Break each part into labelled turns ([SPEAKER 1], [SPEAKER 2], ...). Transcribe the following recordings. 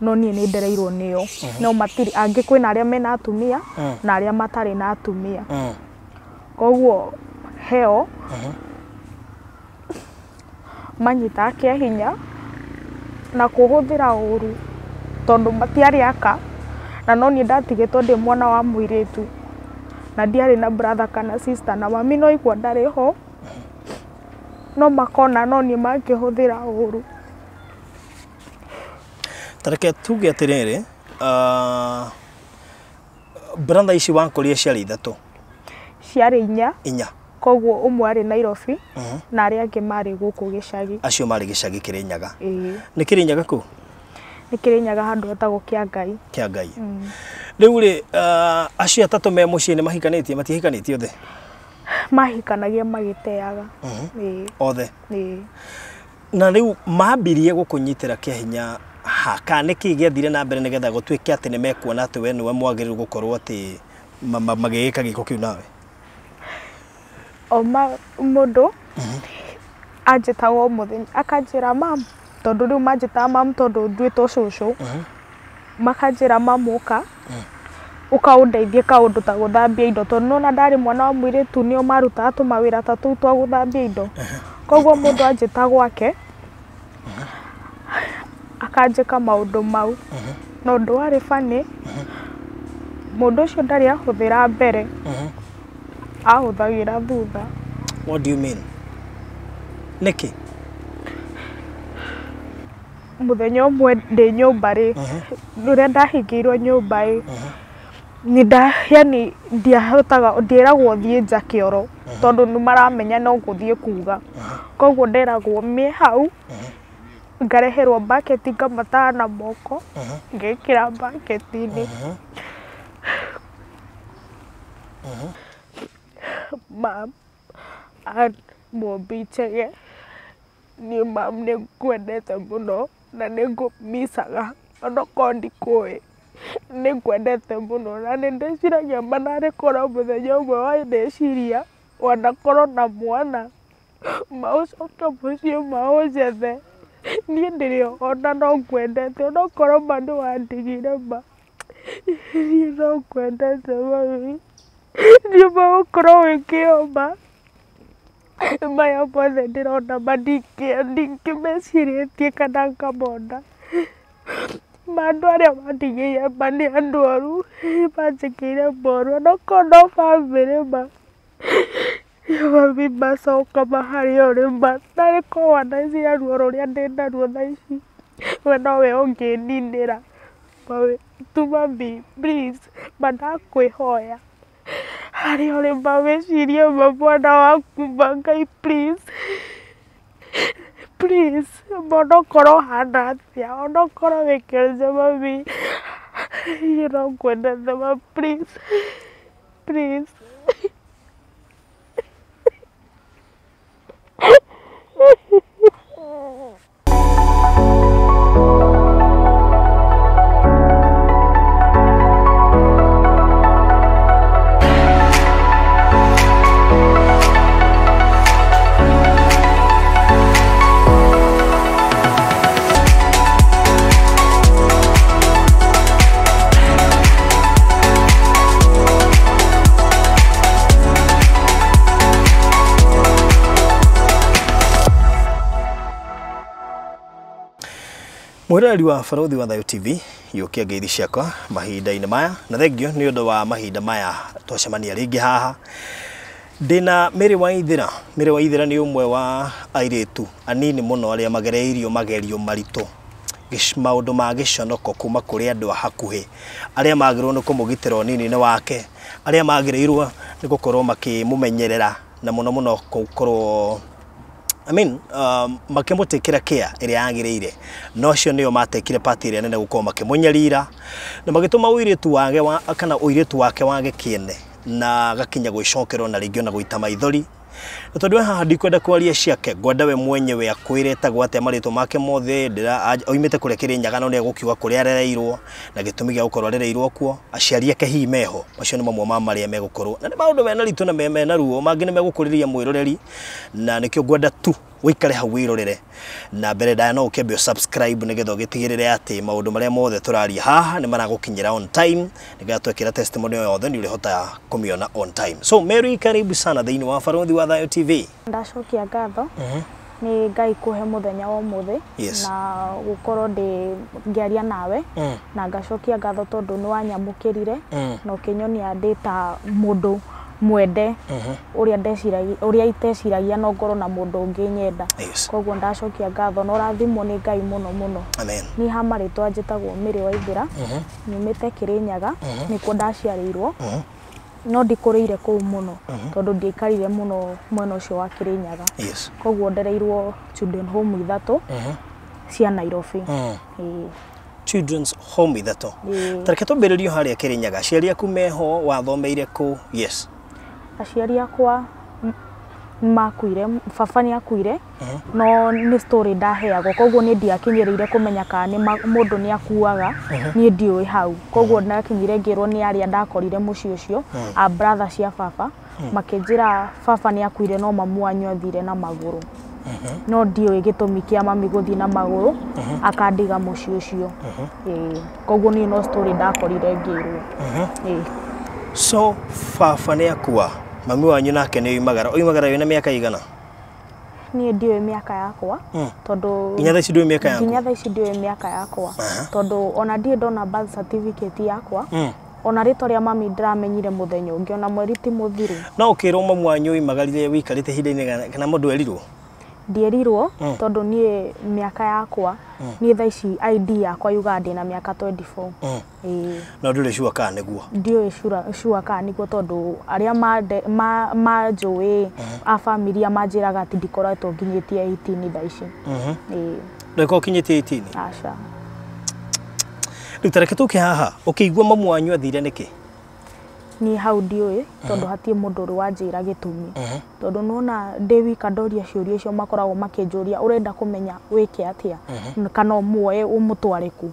[SPEAKER 1] no niĩ nĩ ndereirwo nĩo no matiri angĩ kwĩna arĩa mena atumia na arĩa matarĩ na atumia koguo heo manyita kĩhinya na kũhũthĩra ũru tondũ matiarĩ aka na no niĩ ndatigĩtwo ndĩ mwana wa mũirĩtu na ndiarĩ na brother kana sister na mami no ikwa ndarĩ ho no makona no niĩ mangĩhũthĩra ũru.
[SPEAKER 2] Tareke tuge atĩrĩrĩ brother ici wankũrĩa ciarĩ ithatũ
[SPEAKER 1] ciarĩ
[SPEAKER 2] inya
[SPEAKER 1] koguo ũmwe arĩ Nairobi na arĩa angĩ marĩ gũkũ gĩcagi.
[SPEAKER 2] Acio marĩ gĩcagi Kĩrĩnyaga. Nĩ Kĩrĩnyaga kũ?
[SPEAKER 1] Nĩ Kĩrĩnyaga handũ hetagwo Kĩangai.
[SPEAKER 2] Kĩangai. Rĩu rĩ acio atatũ me mũciĩ nĩ mahikanĩtie matihikanĩtie othe?
[SPEAKER 1] Mahikanagia magĩteaga.
[SPEAKER 2] Othe? Na rĩu mambirie gũkũnyitĩra kĩhinya haka nĩkĩ gĩathire na mbere nĩgetha gũtuĩke atĩ nĩ mekuona atĩ we nĩwe mwagĩrĩirwo gũkorwo atĩ magĩgĩka gĩko kĩu nawe?
[SPEAKER 1] Mũndũ anjĩtagwo mũthenya akanjĩra mam tondũ rĩu manjĩtaga mam tondũ nduĩtwo cũcũ makanjĩra mam ũka ũkaũndeithie kaũndũ ta gũthambia indo tondũ nona ndarĩ mwana wa mũirĩtu nĩo marutaga tũmawĩra ta tũu twa gũthambia indo koguo mũndũ anjĩta gwake akanjĩka maũndũ mau na ũndũ warĩ funny mũndũ ũcio ndarĩ ahũthĩra mbere ahũthagĩra thutha.
[SPEAKER 2] What do you mean? Nĩkĩ?
[SPEAKER 1] Mũthenya ũmwe ndĩ nyũmba rĩ rĩrĩa ndahingĩirwo nyũmba ĩ yani ndieragwo thiĩ nja kĩoro tondũ nĩ maramenya no gũthiĩ kuga koguo nderagwo mĩ hau ngareherwo bucket ngamataha na moko ngekĩra bucket-inĩ mam mũmbichege niĩ mam nĩ ngwendete mũno na nĩ ngũmicaga onokorwo ndikũĩ nĩ ngwendete mũno na nĩ ndĩciragia manarĩkorwo mũthenya ũmwe wa ndĩciria wanakorwo na mwana maũcoke mũciĩ maũnjethe niĩ ndĩrĩ ona no ngwendete onokorwo ma nĩ wandigire ma niĩ no ngwendete mami niĩ magũkorwo wĩkĩoma maya mothe ndĩrona ndingĩmecirĩtie kana ngamona mandũ arĩa mandigĩire ma nĩ andũ oru manjĩkĩire moru onokorwo no bamĩrĩ ma mami macoka maharĩ ũrĩ ma narĩkorwo wanaicia ruo rũrĩa ndĩ naruo thaa ici we nowe ũngĩninĩra mami please mandakwĩhoya harĩ ũrĩ ma wĩcirie mwana waku Ngai please onokorwo hana atĩa onokorwo wĩkĩrĩte mami niĩ no ngwendete ma please
[SPEAKER 2] Mwĩroreri wa Barũthi wa Thayũ TV yũkia ngeithi ciakwa mahinda-inĩ maya na thengio nĩ ũndũ wa mahinda maya twacemania rĩngĩ haha ndĩna Mary Waithĩra. Mary Waithĩra nĩ ũmwe wa airĩtu anini mũno arĩa magereirio magerio maritũ maũndũ ma gĩconoko kuma kũrĩ andũ a hakuhĩ arĩa magĩrĩirwo nĩ kũmũgitĩra ũnini-inĩ wake arĩa magĩrĩirwo nĩ gũkorwo makĩmũmenyerera na mũno gũkorwo makĩmũtĩkĩra care ĩrĩa yagĩrĩire no cio nĩo matekire party ĩrĩa nene gũkorwo makĩmũnyarira na magĩtũma ũirĩtu wake kana ũirĩtu wake wage kĩene na gakinya gwĩcokerwo na rĩngĩ ona gũita maithori na tondũ haha ndikwenda kwaria ciake ngwenda we mwenyewe akwĩre etagwo atĩa marĩtwa make mothe oimĩte kũrĩa Kĩrĩnyaga no nĩ egũkiuga kũrĩa arereirwo na gĩtũmi gĩa gũkorwo arereirwo kuo aciari ake hihi meho macio nĩ mamwe ma marĩa megũkorwo na nĩ maũndũ mena ritũ na mena ruo mangĩ nĩ megũkũrĩria mwĩroreri na nĩkĩo ngwenda tu wikare hau wirorere na mbere da no ukebe subscribe nigetho gitigirire ati maundu maria mothe turaria haha ni maragukinyira on time nigetha twekira testimony yothe ni urihota kumiona on time. So Mary, karibu sana thiini wa Barothi wa Thayo TV.
[SPEAKER 1] Ndacokia ngatho ni Ngai kuhe muthenya wa muthe na gukorwo ndi ngiaria nawe na ngacokia ngatho tondu ni wanyamukirire na ukinyonia ndita mundu mwende uria iteciragia no ngoro na mundu ungi nyenda koguo ndacokia ngatho no rathimo ni Ngai muno muno.
[SPEAKER 2] Amen.
[SPEAKER 1] Ni hamaritwa njitagwo Mary Waithira nyumite Kirinyaga nikuo ndaciarirwo no ndikureire kuu muno tondu ndikarire muno mwena ucio wa Kirinyaga koguo ndereirwo children home ithatu cia Nairobi.
[SPEAKER 2] Children's home ithatu tareke twambiririo haria Kirinyaga aciari aku meho wathomeire ku? Yes.
[SPEAKER 1] Aciari akwa makuire, baba ni akuire no ni story ndaheagwo koguo ni ndiakinyiriire kumenya kana ni mundu ni akuaga ni ndioi hau koguo ndakinyire ngirwo ni aria ndakorire muci ucio a brother cia baba makinjira baba ni akuire no mamu wanyu athire na maguru no ndioi gitumi kia mami guthi na maguru akandiga muci ucio koguo ni no story ndakorire ngirwo.
[SPEAKER 2] So baba ni akua mami wanyu nake ni oimagara wina miaka igana?
[SPEAKER 1] Ni ndioi miaka yakwa tondu
[SPEAKER 2] nginya thaici ndioi miaka yakwa
[SPEAKER 1] nginya thaici ndioi miaka yakwa tondu ona ndie ndona birth certificate yakwa ona ritwa ria mami ndiramenyire muthenya ungi ona mweri ti muthiru.
[SPEAKER 2] No ukirwo mamu wanyu oimagarire wikarite hinda-ini kana mundu erirwo? Ndierirwo
[SPEAKER 1] tondu nie miaka yakwa ni thaici ID yakwa Uganda na miaka 24.
[SPEAKER 2] No ndure sure ka niguo? Ndio
[SPEAKER 1] sure ka niguo tondu aria manjui a family amanjiraga ati ndikoretwo nginyitie 18 thaici.
[SPEAKER 2] Ndiko kinyitie 18?
[SPEAKER 1] Aca.
[SPEAKER 2] Riu tareke tuke haha ukigwa mamu wanyu athire niki?
[SPEAKER 1] Ni hau ndioi tondu hatie mundu uri wanjira gitumi tondu nona ndewika ndoria ciuria icio makoragwo makinjuria urenda kumenya wike atia kana muoye umutware ku.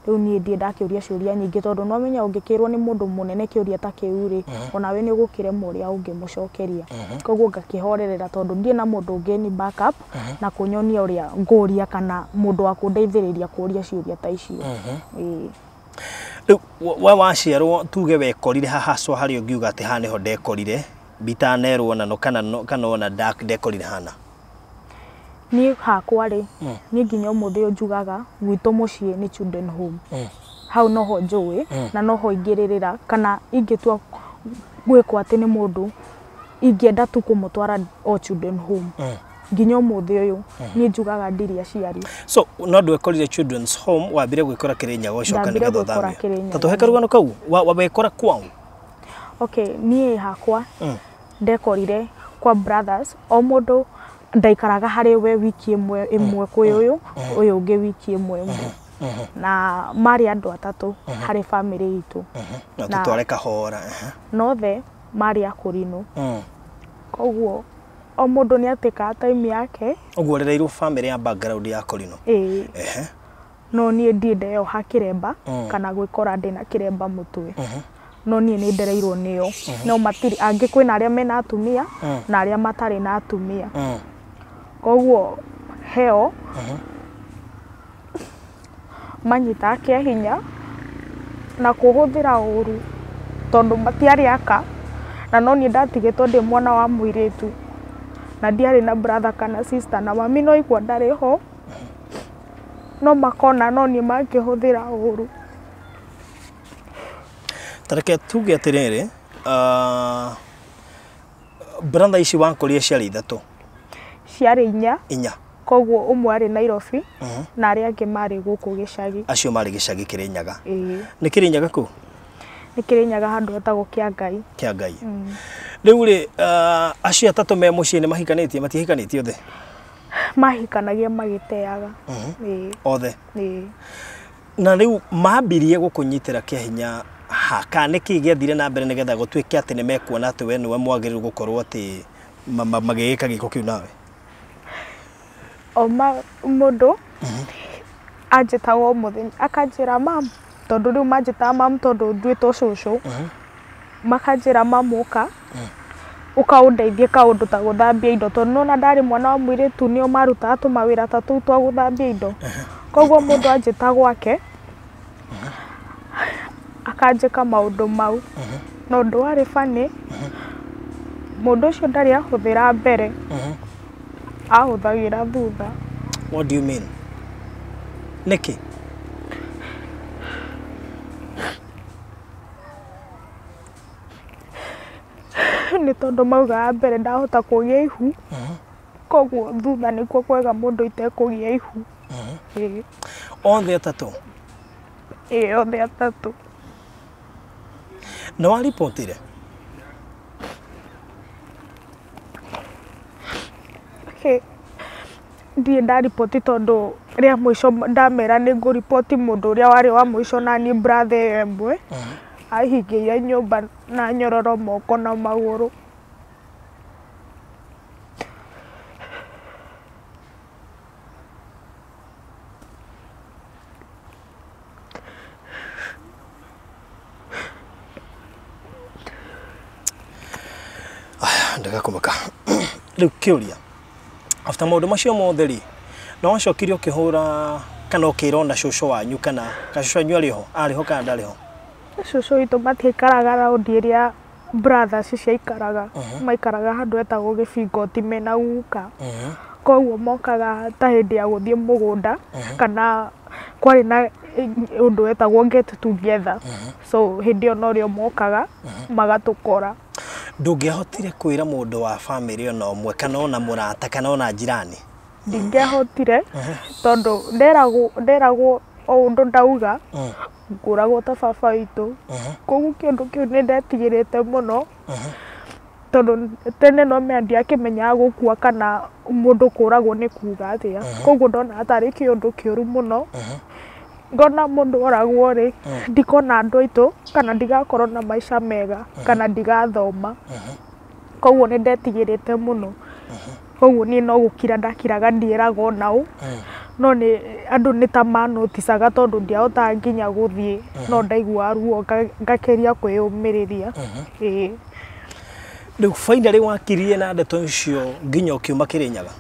[SPEAKER 1] Riu ni ndie ndakiuria ciuria nyingi tondu no menya ungikirwo ni mundu munene kiuria ta kiuri ona we ni gukiremwo uria ungimucokeria koguo ngakihorerera tondu ndie na mundu ungi ni backup na kunyonia uria nguria kana mundu wa kundeithiriria kuria ciuria ta icio.
[SPEAKER 2] Wa waciarwo tuge wekorire hahacwa hari ungiuga ati ha niho ndekorire bitanerwo na no kana ona ndekorire hana?
[SPEAKER 1] Ni hakwa ri ni nginya umuthi njugaga gwitu mucii ni children home hau noho njui na noho ingiririra kana ingitua gwikwa ati ni mundu ingienda tu kumutwara o children home nginya umuthi uyu ni njugaga ndiri aciari. So
[SPEAKER 2] no ndwekorire children's home wambire gwikora Kirinyaga ucoka ni gatho thamia tatuhe karugano kau wabekora kwao?
[SPEAKER 1] Okay, nie hakwa ndekorire kwa brothers o mundu ndaikaraga hari we wiki imwe kwi uyu ungi wiki imwe na mari andu atatu hari family itu
[SPEAKER 2] na tutware kahora
[SPEAKER 1] nothe mari akurinu koguo o mundu ni atika time yake
[SPEAKER 2] uguo rereirwo family ya background ya Korino.
[SPEAKER 1] No nie ndindeo hakiremba kana gwikora ndina kiremba mutwe no nie ni ndereirwo niyo no matiri angi kwina aria mena atumia na aria matari na atumia koguo heo manyita kia hinya na kuhuthira uru tondu matiari aka na no ni ndatigitwo ndi mwana wa muiritu na ndiari na brother kana sister na mami no ikwa ndari ho no makona no ni makihuthira uru.
[SPEAKER 2] Tareke tuge atiriri brother ici wankoria ciari ithatu?
[SPEAKER 1] Ciari inya koguo umwe ari Nairobi na aria angi mari guku gicagi.
[SPEAKER 2] Acio mari gicagi Kirinyaga? Ni Kirinyaga ku?
[SPEAKER 1] Ni Kirinyaga handu hetagwo Kiangai.
[SPEAKER 2] Kiangai. Riu ri acio atatu me mucii ni mahikanitie matihikanitie othe?
[SPEAKER 1] Mahikanagia magiteaga.
[SPEAKER 2] Othe? Na riu mambirie gukunyitira kia hinya haka niki giathire na mbere nigetha gutwike ati ni mekuona ati we niwe mwagiriru gukorwo ati magika giko kiu nawe?
[SPEAKER 1] Mundu anjitagwo muthenya akanjira mam tondu riu manjita mam tondu ndwitwo cucu makanjira mamuka ukaundeithie kaundu ta guthambia indo tondu nona ndari mwana wa mwiritu nio marutaga tumawira ta tuu twa guthambia indo koguo mundu anjita gwake akanjika maundu mau no ndu wari funny mundu ucio ndari ahuthira mbere ahuthagira thutha.
[SPEAKER 2] What do you mean? Niki
[SPEAKER 1] ni tondu maugaga mbere ndahota kugia ihu koguo thutha nikuo kwega mundu itekugia ihu.
[SPEAKER 2] Othe atatu?
[SPEAKER 1] Othe atatu.
[SPEAKER 2] No waripotire?
[SPEAKER 1] Ndie ndaripoti tondu ria mwisho ndamera ni nguripoti mundu uria wari wa mwisho na ni brother embwe ahingiire nyumba na nyororo moko na maguru.
[SPEAKER 2] Ndagakumaka riu kiuria after maundu macio mothe ri no wacokirio kihura kana ukirona shosho wanyu kana kashosho wanyu ariho kana ndariho?
[SPEAKER 1] Shosho itu matiikaraga raundi iria brothers ciaikaraga maikaraga handu etagwo Gibingoti mena guka koguo mokaga ta hindi ya guthie mugunda kana kwari na undu wetagwo get together so hindi ono rio mokaga magatukora.
[SPEAKER 2] Ndungihotire kwira mundu wa family ona umwe kana ona murata kana ona jirani?
[SPEAKER 1] Ndingehotire tondu nderagwo o undu ndauga nguragwo ta baba witu koguo kindu kiu ni ndetigirite muno tondu tene no mendi akimenya gukua kana mundu kuragwo ni kuga atia koguo ndona atari kiundu kiuru muno ngona mundu oragwo ri ndikona andu aitu kana ndigakorwo na maisha mega kana ndigathoma koguo ni ndetigirite muno koguo ni no gukira ndakiraga ndieragwo nau no ni andu ni ta manoticaga tondu ndiahota nginya guthie no ndaigua ruo ngakeria kwiyumiriria.
[SPEAKER 2] Riu finally wakirie na ndeto icio nginya ukiuma Kirinyaga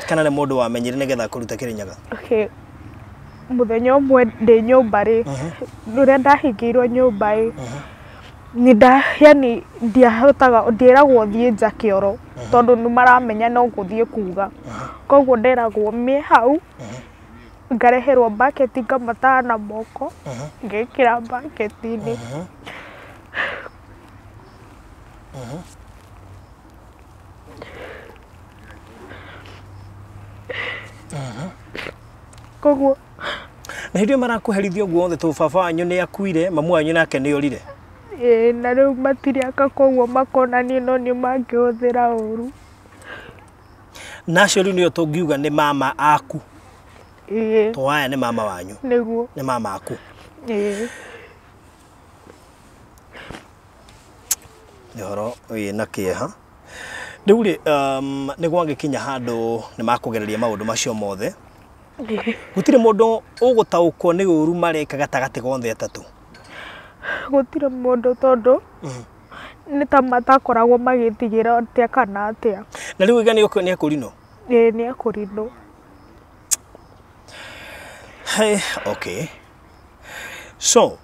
[SPEAKER 2] kana ni mundu wamenyire nigetha kuruta Kirinyaga?
[SPEAKER 1] Muthenya umwe ndi nyumba ri nuria ndahingiirwo nyumba ni yani ndiahotaga ndiragwo thie nja kioro tondu ni maramenya no nguthie kuga koguo nderagwo mie hau ngareherwo bucket ngamataha na moko ngekira bucket-ini koguo
[SPEAKER 2] na hindi marakuherithio guothe tu baba wanyu ni akuire mamu wanyu nake ni orire?
[SPEAKER 1] Na riu matiriaka koguo makona ni no ni mangihũthĩra ũru.
[SPEAKER 2] Nacio riu nio tungiuga ni mama aku? To aya ni mama wanyu?
[SPEAKER 1] Niguo.
[SPEAKER 2] Ni mama aku? Nihoro na kieha riu ri ni gwagikinya handu ni makugereria maundu macio mothe gutire mundu ugutaukwo ni uru mareka gatagati gonthe atatu?
[SPEAKER 1] Gutire mundu tondu ni ta matakoragwo magitigira atia kana atia.
[SPEAKER 2] Na riu igani uko ni akurino?
[SPEAKER 1] Ni akurino.
[SPEAKER 2] Hey, okay. So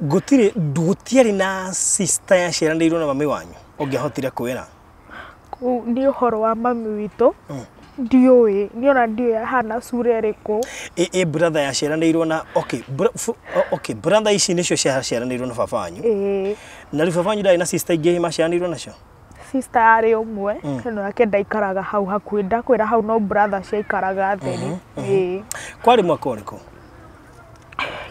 [SPEAKER 2] gutiari na sister ya ciaranĩirwo na mami wanyu ungihotire kwira?
[SPEAKER 1] Ni uhoro wa mami witu ndioi niona ndioi hana sura iriku.
[SPEAKER 2] Brother ya ciaranĩirwo na okay brother ici nicio ciaranĩirwo na baba wanyu? Na riu baba wanyu ndari na sister ingĩ maciaranĩirwo nacio?
[SPEAKER 1] Sister ari umwe no yake ndaikaraga hau hakuĩ ndakwĩra hau no brother ciaikaraga theri.
[SPEAKER 2] Kwari mwaka ũrĩkũ?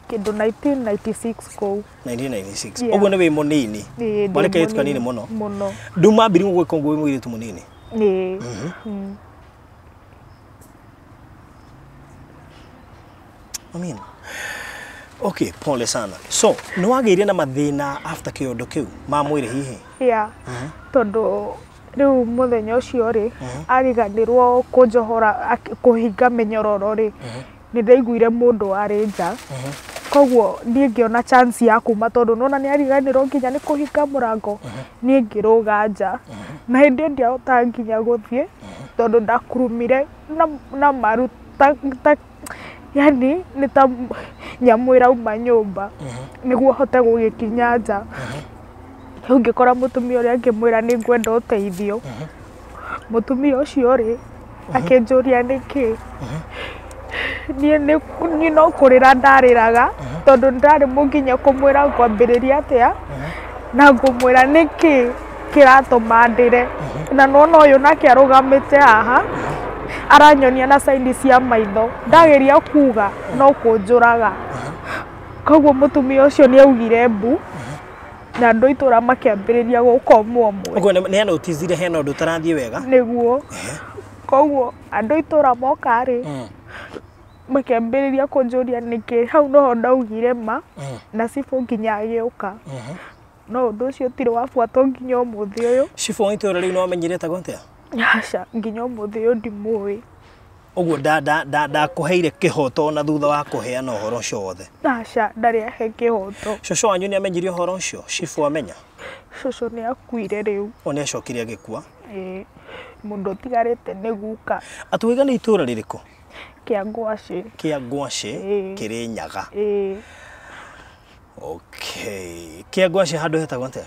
[SPEAKER 1] Kindu 1996 kou.
[SPEAKER 2] 1996. Oguo ni wi munini? Mareke yitu kanini muno?
[SPEAKER 1] Muno.
[SPEAKER 2] Nduma mbiri gwika ngui mwiritu munini? I mean, okay, pole sana. So, no wageire na mathina after kiundu kiu ma mwiri hihi?
[SPEAKER 1] Tondu riu muthenya ucio ri ariganirwo kunjohora kuhinga menyororo ri ni ndaiguire mundu ari nja koguo niĩ ngĩona chance ya kuma tondũ nona nĩ ariganĩrwo nginya nĩ kũhinga mũrango niĩ ngĩrũga nja na hĩndĩ ĩyo ndiahotaga nginya gũthiĩ tondũ ndakurumire na maru yani nĩ ta nyamũ ĩrauma nyũmba nĩguo hote gũgĩkinya nja rĩu ngĩkora mũtumia ũrĩa ngĩmwĩra nĩ ngwenda ũteithio mũtumia ũcio rĩ akĩnjũria nĩkĩ niĩ no kũrĩra ndarĩraga tondũ ndarĩ mũnginya kũmwĩra ngwambĩrĩria atĩa na ngũmwĩra nĩkĩ kĩratũma ndĩre na nona ũyũ nake arũgamĩte haha aranyonia na saini cia maitho ndageria kuga no kũnjũraga koguo mũtumia ũcio nĩ augire mbu na andũ itũra makĩambĩrĩria gũkomwo ũmwe
[SPEAKER 2] ũguo nĩ anotizire hena ũndũ ũtarathiĩ wega
[SPEAKER 1] nĩguo koguo andũ itũra moka rĩ makĩambĩrĩria kũnjũria nĩkĩ hau noho ndaugire ma na cibũ nginya agĩũka no ũndũ ũcio ũtirĩ wabuatwo nginya ũmũthĩ ũyũ
[SPEAKER 2] cibũ wa itũra rĩu nĩ wamenyire etagwo atĩa
[SPEAKER 1] aca nginya ũmũthĩ ũyũ ndimũĩ
[SPEAKER 2] ũguo ndakũheire kĩhoto na thutha wa kũheana ũhoro ũcio wothe
[SPEAKER 1] aca ndarĩ ahe kĩhoto
[SPEAKER 2] cũcũ wanyu nĩ amenyire ũhoro ũcio cibũ amenya
[SPEAKER 1] cũcũ nĩ akuire rĩu
[SPEAKER 2] o nĩ acokire agĩkua
[SPEAKER 1] mũndũ ũtigarĩte nĩ guka
[SPEAKER 2] atũiga nĩ itũra rĩrĩkũ
[SPEAKER 1] kĩa Ngwacĩ
[SPEAKER 2] kĩrĩ Nyaga okay kĩa Ngwacĩ handũ hetagwo atĩa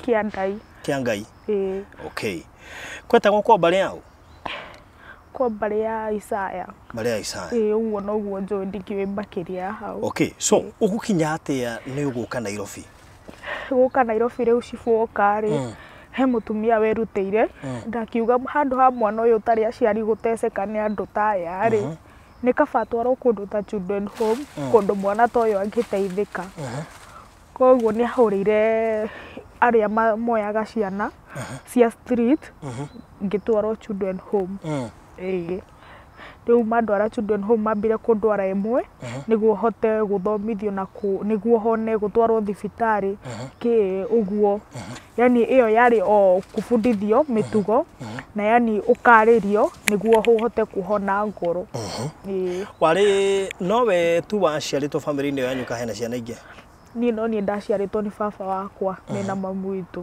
[SPEAKER 2] kĩa Ngai okay kwetagwo kwa mbarĩ yaũ
[SPEAKER 1] kwa mbarĩ ya Isaya ũguo noguo njũĩ ndingĩũĩ makĩria hau
[SPEAKER 2] okay so ũgũkinya atĩa nĩ ũgũka Nairobi
[SPEAKER 1] gũka Nairobi rĩu cibũ oka rĩ he mũtumia werutĩire ndakiuga handũ ha mwana ũyũ ũtarĩ aciari gũteceka nĩ andũ ta aya rĩ nĩ kaba atwarwo kũndũ ta children home kũndũ mwana ta ũyũ angĩteithĩka koguo nĩ ahũrĩire arĩa moyaga ciana cia street ngĩtwarwo children home rĩu mandwara children home mambire kũndwara ĩmwe nĩguo hote gũthomithio na nĩguo hone gũtwarwo thibitarĩ ũguo yani ĩyo yarĩ o kũbundithio mĩtugo na yani ũkarĩrio nĩguo hote kuhona ngoro
[SPEAKER 2] warĩ nowe tu waciarĩtwo famĩlĩ-inĩ ĩyo yanyu kana hena ciana ingĩ
[SPEAKER 1] niĩ no niĩ ndaciarĩtwo nĩ baba wakwa mena mamu witũ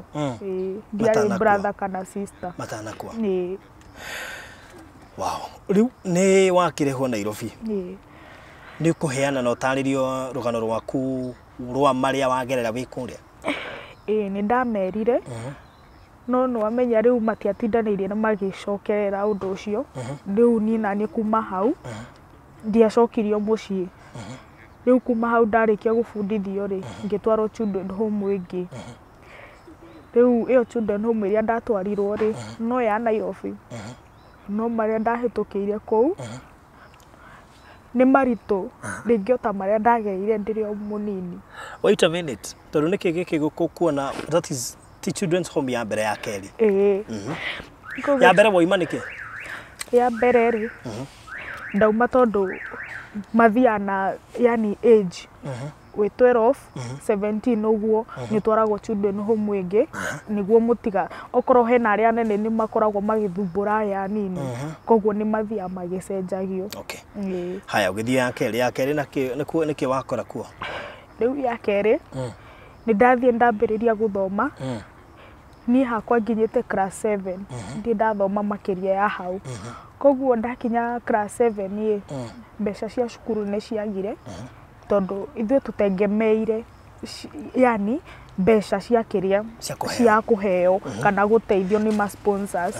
[SPEAKER 1] ndiarĩ brother kana sister
[SPEAKER 2] matanakua wow rĩu nĩ wakĩrehwo Nairobi nĩ kũheana na ũtarĩrio rũgano rwaku rwa marĩa wagerera wĩ kũrĩa
[SPEAKER 1] nĩ ndamerire no nĩwamenya rĩu matiatindanĩirie na magĩcokerera ũndũ ũcio rĩu niĩ naniĩ kuma hau ndiacokirio mũciĩ rĩu kuma hau ndarĩkia gũbundithio rĩ ngĩtwarwo children home ĩngĩ rĩu ĩyo children home ĩrĩa ndatwarirwo rĩ no ya Nairobi no marĩa ndahĩtũkĩire kũu nĩ maritũ rĩngĩ ota marĩa ndagereire ndĩrĩ o mũnini
[SPEAKER 2] wait a minute tondũ nĩkĩ gĩkĩ gũkuona that is the children's home ya mbere ya kerĩ ya mbere woima nĩkĩ
[SPEAKER 1] ya mbere rĩ ndauma tondũ mathiana yani age wĩ 12 17 ũguo nĩ twaragwo children home ĩngĩ nĩguo mũtiga okorwo hena arĩa nene nĩ makoragwo magĩthumbũra aya nini koguo nĩ mathiaga magĩcenjagio
[SPEAKER 2] haya ũgĩthiĩ ya kerĩ nĩkĩ wakora kuo
[SPEAKER 1] rĩu ya kerĩ nĩ ndathiĩ ndambĩrĩria gũthoma niĩ hakwa nginyĩte class 7 ndi ndathoma makĩria ya hau koguo ndakinya class 7 mbeca cia cukuru nĩ ciagire tondũ ithuĩ tũtengemeire yani mbeca cia kĩrĩa cia kũheo kana gũteithio nĩ ma sponsors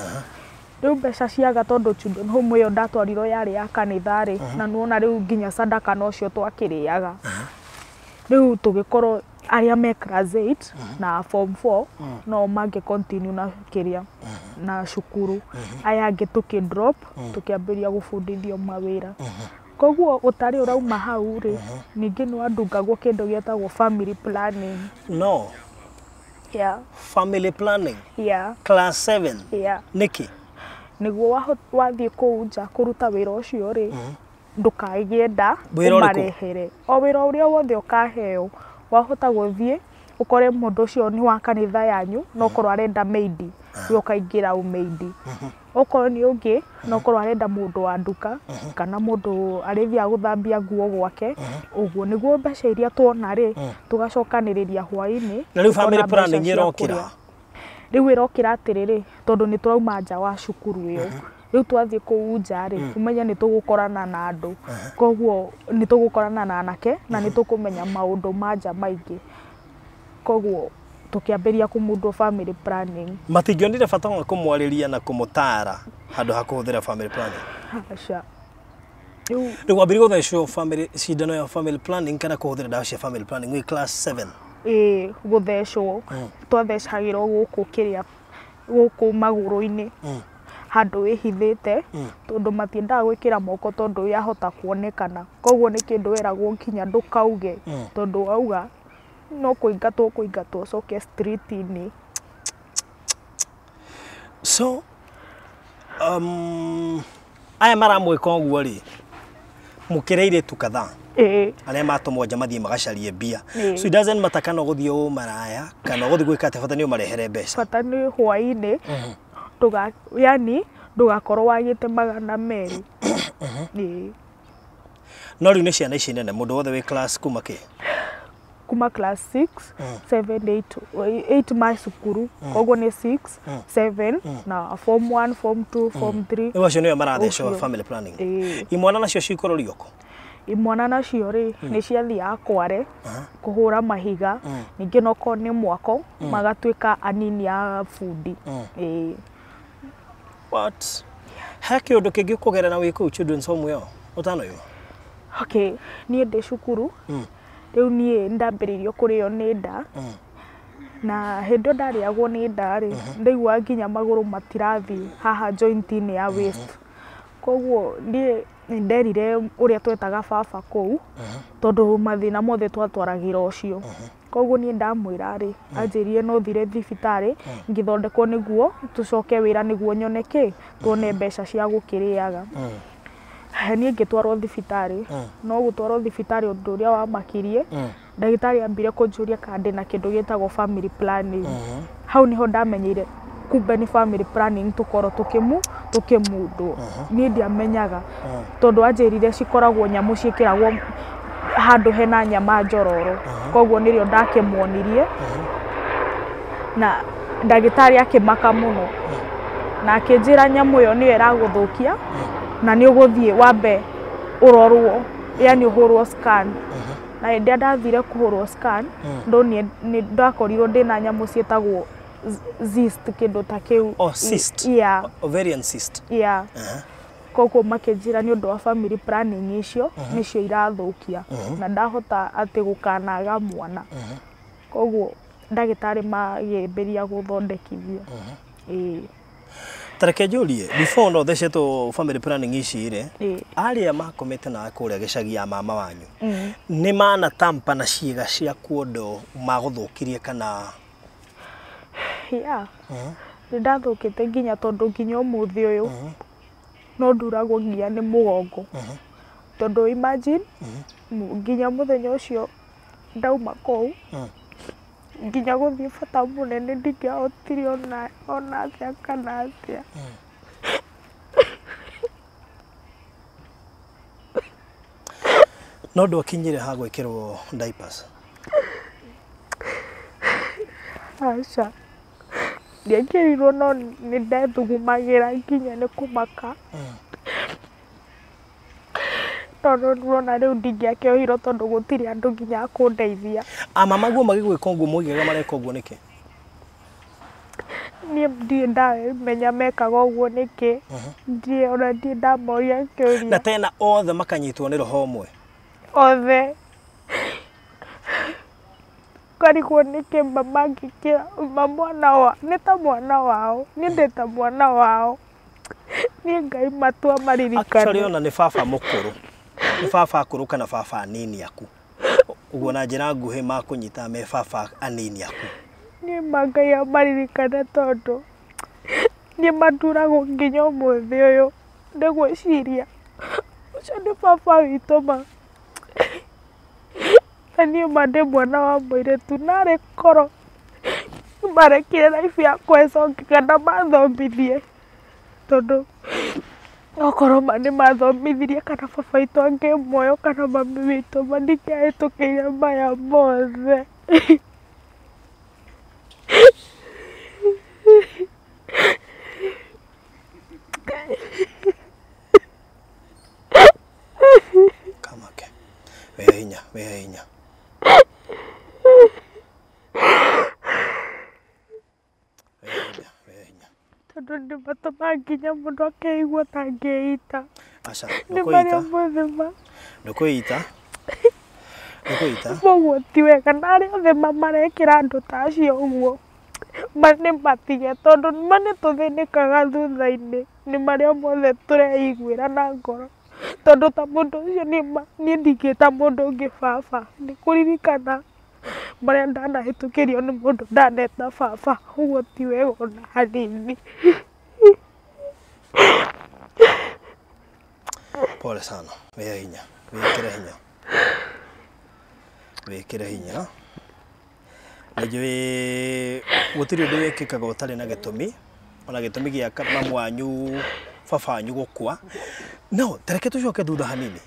[SPEAKER 1] rĩu mbeca ciaga tondũ children home ĩyo ndatwarirwo yarĩ ya kanitha rĩ na nuona rĩu nginya sadaka nocio twakĩrĩaga rĩu tũgĩkorwo arĩa me class 8 na form 4 no mangĩ continue na kĩrĩa na cukuru aya angĩ tũkĩ-drop tũkĩambĩrĩria gũbundithio mawĩra koguo ũtarĩ ũrauma hau rĩ ningĩ nĩ wandungagwo kĩndũ gĩetagwo family planning
[SPEAKER 2] family planning class 7 nĩkĩ
[SPEAKER 1] nĩguo wathiĩ kũu nja kũruta wĩra ũcio rĩ ndũkagĩe nda ũmarehere o wĩra ũrĩa wothe ũkaheo wahota gũthiĩ ukore mundu ucio ni wa kanitha yanyu no korwo arenda maid yo kaingira u maid okorwo ni ungi no korwo arenda mundu wa nduka kana mundu arithia guthambia nguo gwake uguo niguo mbeca iria tuona ri tugacokaniriria hwaini
[SPEAKER 2] na riu family planning irokira
[SPEAKER 1] riu irokira atiriri tondu ni turauma nja wa cukuru iyo riu twathie kuu nja ri umenya ni tugukorana na andu koguo ni tugukorana na anake na ni tukumenya maundu ma nja maingi koguo tukiambiria kumundu family planning
[SPEAKER 2] matingionire bata wa kumwariria na kumutara handu ha kuhuthira family planning
[SPEAKER 1] acha
[SPEAKER 2] riu wambiri guthecwo family cindano ya family planning kana kuhuthira dawa cia family planning wi class 7
[SPEAKER 1] guthecwo twathecagirwo guku kiria guku maguru-ini handu wihithite tondu matiendaga gwikira moko tondu yahota kuonekana koguo ni kindu weragwo nginya ndukauge tondu wauga no kuingatwo coke street-ini
[SPEAKER 2] so aya maramwika uguo ri mukireire tu kadhaa aria matumwo nja mathie magacarie mbia so it doesn't matter kana guthie u maraya kana guthie gwika ate bata ni umarehere mbeca
[SPEAKER 1] bata ni hwaini yani ndugakorwo wagite magana meri
[SPEAKER 2] no riu ni ciana ici nene mundu wothe wi class
[SPEAKER 1] kuma class 6 7 8 ma cukuru koguo ni 6 7 na form 1 form 2 form 3
[SPEAKER 2] iwacio niyo marathecwo family planning imwana nacio cikorwo rioko
[SPEAKER 1] imwana nacio ri ni ciathiaga kware kuhura mahiga ningi noko ni mwako magatuika anini a fundi
[SPEAKER 2] what haki undu kingi kugerera wi ku children's home yo utano yo
[SPEAKER 1] okay ni ndi cukuru riu ni ndambiririo kurio ni nda na hindo ndariagwo ni nda ri ndaigua nginya maguru matirathi haha joint-ini ya waist koguo ni nderire uria twetaga baba kou tondu mathina mothe twatwaragira ucio koguo ni ndamwira ri anjirie no thire thibitari ngithondekwo niguo tucoke wira niguo nyoneke tuone mbeca cia gukiriaga ni ngitwarwo thibitari no gutwarwo thibitari undu uria wa makirie ndagitari ambire kunjuria kandi na kindu gitagwo family planning hau niho ndamenyire kumbe ni family planning tukoro tukimundu ni ndiamenyaga tondu anjirire cikoragwo nyamu ciikiragwo handu hena nyama njororo koguo nirio ndakimwonirie na ndagitari akimaka muno na akinjira nyamu yo niyo iraguthukia na ni uguthie wambe urorwo yani uhurwo scan na ndia ndathire kuhurwo scan ndo ni ndakorirwo ndina nyamu cietagwo cyst kindu ta kiu
[SPEAKER 2] cyst ovarian cyst
[SPEAKER 1] koguo makinjira ni undu wa family planning icio nicio irathukia na ndahota ati gukanaga mwana koguo ndagitari magimbiria guthondekithia
[SPEAKER 2] tareke njurie before no thecetwo family planning ici ri aria makomete na kuria gicagi ya mama wanyu ni mana tampa na ciiga cia kuondo maguthukirie kana
[SPEAKER 1] ndathukite nginya tondu nginya umuthi uyu no nduragwo nginya ni mugongo tondu imagine nginya muthenya ucio ndauma kou nginya guthie bata munene ndingihotire ona atia kana atia
[SPEAKER 2] no ndwakinyire ha gwikirwo diapers
[SPEAKER 1] acha ndiakirirwo no ni ndethugumagira nginya ni kumaka tondu ndona riu ndingiakiohirwo tondu gutiri andu nginya kundeithia
[SPEAKER 2] mama guo magigwika uguo mugiga mareka uguo niki
[SPEAKER 1] ni ndie ndamenya mekaga uguo niki ndie ona ndie ndamoria kiuria
[SPEAKER 2] na tena othe makanyitwo ni roho mwe
[SPEAKER 1] othe karikuo niki mama ngikira mwana wa nita mwana wao ni ndeta mwana wao ni Ngai matua maririkana
[SPEAKER 2] actually ona ni baba mukuru ni baba akuru kana baba anini aku uguo na njira nguhi makunyita me baba anini aku
[SPEAKER 1] ni Ngai amaririkana tondu ni maturagwo nginya umuthi uyu ndigwiciria ucio ni baba witu ma na niĩ mande mwana wa mũirĩtu narĩ koro marekire life yakwa ĩcoke kana mathomithie tondũ okorwo nĩ mathomithirie kana baba witũ angĩ muoyo kana mami witũ mandingĩahĩtũkĩire maya mothe.
[SPEAKER 2] Kamake wehe hinya
[SPEAKER 1] tondũ nĩmatũmaga nginya mũndũ akeigua ta angĩĩita.
[SPEAKER 2] Aca
[SPEAKER 1] Nĩ marĩa mũthima
[SPEAKER 2] ndũkwĩita
[SPEAKER 1] ũguo ti wega na arĩa othe marekĩra andũ ta acio ũguo nĩ matige tondũ nĩma nĩtũthĩnĩkaga thutha-inĩ nĩ marĩa mothe tũreiguĩra na ngoro tondũ ta mũndũ ũcio niĩ ndingĩta mũndũ ũngĩ baba nĩ kũririkana marĩa ndanahĩtũkĩrio nĩ mũndũ ndaneta baba ũguo ti wega ona hanini.
[SPEAKER 2] Pole sana, wĩhe hinya, wĩkĩre hinya. Njũĩ gũtirĩ ũndũ wĩkĩkaga ũtarĩ na gĩtũmi, ona gĩtũmi gĩa mamu wanyu baba wanyu gũkua. No, tareke tũcoke thutha hanini.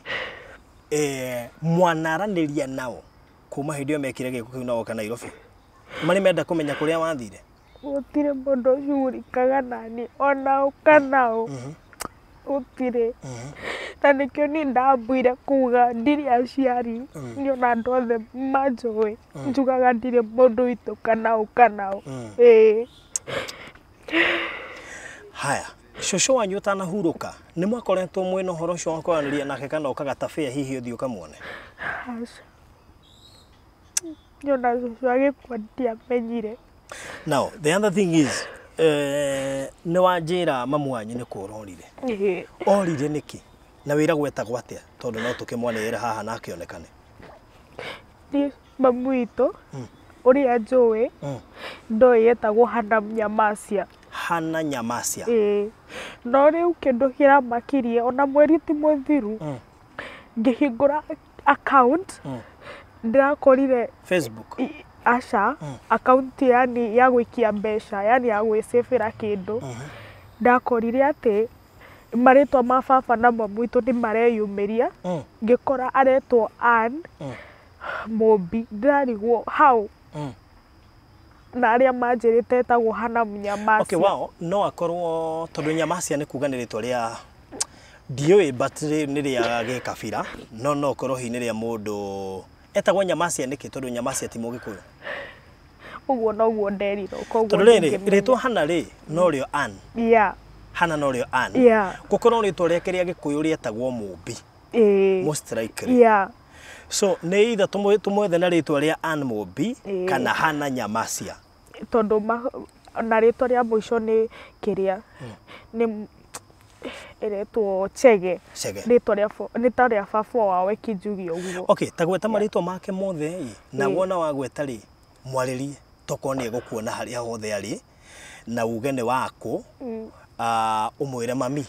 [SPEAKER 2] Mwanaranĩria nao kuma hĩndĩ ĩyo mekire gĩko kĩu na woka Nairobi. Marĩ menda kũmenya kũrĩa wathire.
[SPEAKER 1] Gũtirĩ mũndũ ũcugurikaga nani ona ũkanao. Gũtirĩ. Na nĩkĩo niĩ ndambũire kuga ndirĩ aciari nĩ ona andũ othe manjũĩ njugaga ndirĩ mũndũ witũ kanao.
[SPEAKER 2] Haya, cũcũ wanyu ũtanahurũka nĩ mwakoretwo mwĩna ũhoro ũcio wa kwaranĩria nake kana ũkagatabĩa hihi ũthiĩ ũkamuone?
[SPEAKER 1] Nyona cũcũ agĩkua ndiamenyire.
[SPEAKER 2] Now, the other thing is, nĩ wanjĩra mamu wanyu nĩ kũra orire. Orire nĩkĩ? Na wĩra gwetagwo atĩa? Tondũ no tũkĩmwanĩrĩra haha na akĩonekane.
[SPEAKER 1] Niĩ mamu witũ ũrĩa njũĩ ndoĩ etagwo Hannah Nyamacia.
[SPEAKER 2] Hannah Nyamacia.
[SPEAKER 1] No rĩu kĩndũ kĩramakirie ona mweri ti mũthiru ngĩhingũra account ndĩrakorire
[SPEAKER 2] Facebook.
[SPEAKER 1] Aca account yani ya gũikia mbeca yani ya gwĩcĩbĩra kĩndũ ndakorire atĩ marĩtwa ma baba na mamu witũ nĩ mareyumĩria ngĩkora aretwo Ann Mũmbi ndĩrarigwo how na arĩa manjĩrĩte etagwo Hannah Nyamacia.
[SPEAKER 2] Okay, wow, no akorwo tondũ Nyamacia nĩ kuga nĩ rĩtwa rĩa ndiũĩ but nĩ rĩa gĩkabira no okorwo hi nĩ rĩa mũndũ etagwo Nyamacia nĩkĩ tondũ Nyamacia ti Mũgĩkũyũ.
[SPEAKER 1] Ũguo noguo nderirwo koguo
[SPEAKER 2] tondũ rĩrĩ rĩtwa Hannah rĩ no rĩo Ann. Hannah no rĩo Ann. Gũkorwo rĩtwa rĩake rĩa Gĩkũyũ rĩetagwo Mũmbi. Most likely. So nĩ either tũmwethe na rĩtwa rĩa Ann Mũmbi kana Hannah Nyamacia.
[SPEAKER 1] Tondũ na rĩtwa rĩa mũico nĩ kĩrĩa nĩ eretwo Chege. Rĩtwa nĩ ta rĩa baba wao Kinjugi ũguo.
[SPEAKER 2] Okay, ta gweta marĩtwa make mothe na wona wagweta rĩ mwarĩrie toko nĩ egũkuona harĩa hothe arĩ na uge nĩ wako ũmwĩre mami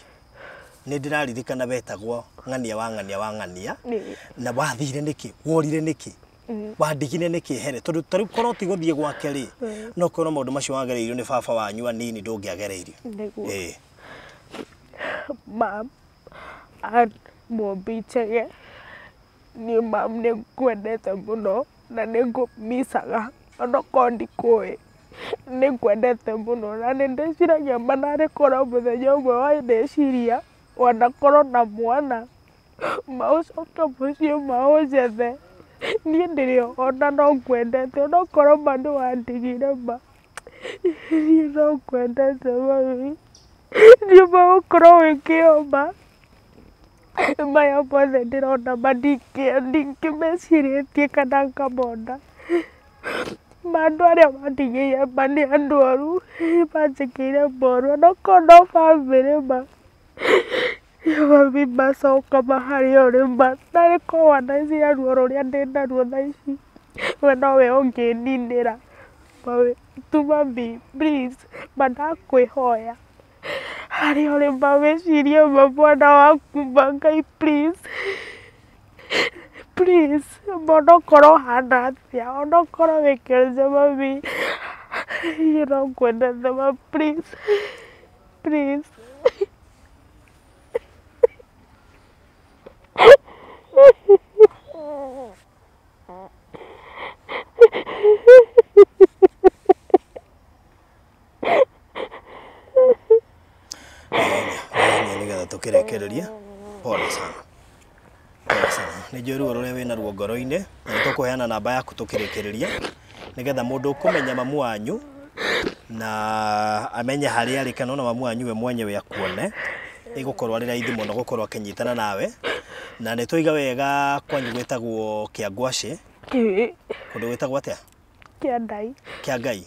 [SPEAKER 2] nĩ ndĩraririkana betagwo ng'ania wa ng'ania na wathire nĩkĩ worire nĩkĩ wandigire nĩkĩ here tondũ tarĩu korwo ti gũthiĩ gwake rĩ no korwo maũndũ macio wagereirio nĩ baba wanyu anini ndũngĩagereirio.
[SPEAKER 1] Mam Ann Mũmbi Chege niĩ mam nĩ ngwendete mũno na nĩ ngũmicaga onokorwo ndikũĩ nĩ ngwendete mũno na nĩ ndĩciragia manarĩ korwo mũthenya ũmwe wa ndĩciria wanakorwo na mwana maũcoke mũciĩ maũnjethe niĩ ndĩrĩ ona no ngwendete onokorwo ma nĩ wandigire ma niĩ no ngwendete mami niĩ magũkorwo wĩkĩoma maya mothe ndĩrona ma ndingĩmecirĩtie kana ngamona ma andũ arĩa mandigĩire ma nĩ andũ oru manjĩkĩire moru onokorwo no bamĩrĩ ma mami macoka maharĩa ũrĩ ma narĩ korwo wanacia ruo rũrĩa ndĩ naruo thaa ici we nowe ũngĩninĩra tu mami please ma ndakwĩhoya harĩa ũrĩ ma wĩcirie ma mwana waku ma Ngai please please, monokoro hana atia, onokoro wikirize mami. You know, kwendete ma, please. Please.
[SPEAKER 2] Nigetha tukirekereria pole sana. Pole sana. Ni njui ruo ruria wina ruo ngoro-ini na nitukuheana namba yaku tukirekereria nigetha mundu ukumenya mamu wanyu na amenye haria ari kana ona mamu wanyu we mwenyewe akuone igukorwo ari raithi muno gukorwo akinyitana nawe na nitwiga wega kwanyu gwitagwo Kiangwaci kundu gwitagwo atia
[SPEAKER 1] Kiandai
[SPEAKER 2] Kiangai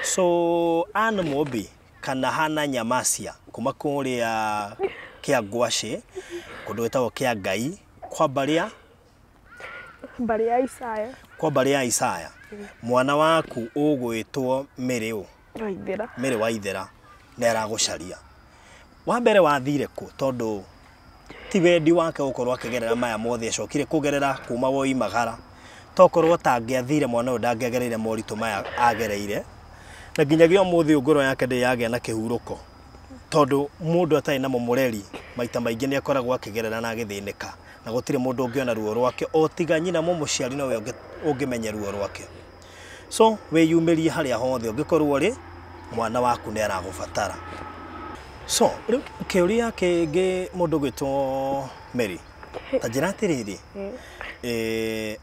[SPEAKER 2] so Anne Mũmbi kana Hannah Nyamacia kuma kuria Kiangwaci kundu gwitagwo Kiangai kwa baria
[SPEAKER 1] Isaya
[SPEAKER 2] kwa baria Isaya mwana waku ugwitwo Miriu
[SPEAKER 1] Waithera
[SPEAKER 2] Miri Waithera ne aragucaria wa mbere wathire ku tondu ti wendi wake ukorwo akigerera maya mothe acokire kugerera kuma woi magara tokorwo tangiathire mwana ndangiagereire moritu maya agereire na nginyagia umuthi ngoro yake ndiyagĩa na kihuruko tondu mundu atai na mumureri maita maingi ni akoragwo akigerera na agithinika na gutire mundu ungiona ruo rwake o tiga nyina mumuciari no we ungimenya ruo rwake so we yumirie haria hothe ungikorwo ri mwana waku ni aragubatara so kiuria kingi mundu gwitwo Mary ta njira atiriri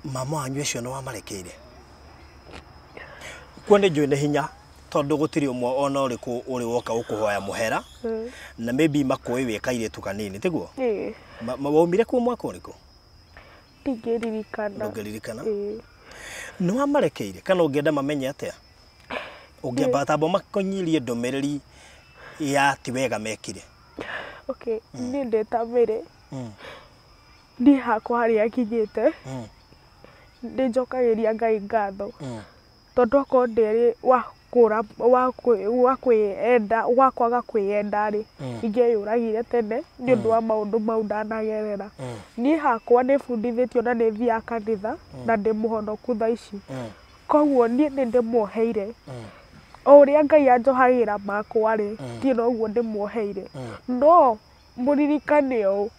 [SPEAKER 2] mama wanyu acio no wamarekeire kwone njui ni hinya tondu gutiri umwe ona uriku uri woka ukuhoya muhera na maybe makoi wekaire tu kanini tiguo waumire ku mwaka uriku
[SPEAKER 1] ndingĩririkana
[SPEAKER 2] no wamarekeire kana ungienda mamenye atia ungiambata bo makonyirie ndomereri ya tiwega mekire
[SPEAKER 1] okay ni ndeta Mary ndi hakwa haria akinyite ndi njokagiria Ngai ngatho tondu ko nderi wa kwenda wakwaga kwiyenda ri ingeyuragire tene ni undu wa maundu mau ndanagerera ni hakwa ni bundithitio na ni thia kanitha na ndi muhonoku tha ici koguo ni ndimuoheire uria Ngai anjohagira makwa ri ti noguo ndimuoheire no muririkane o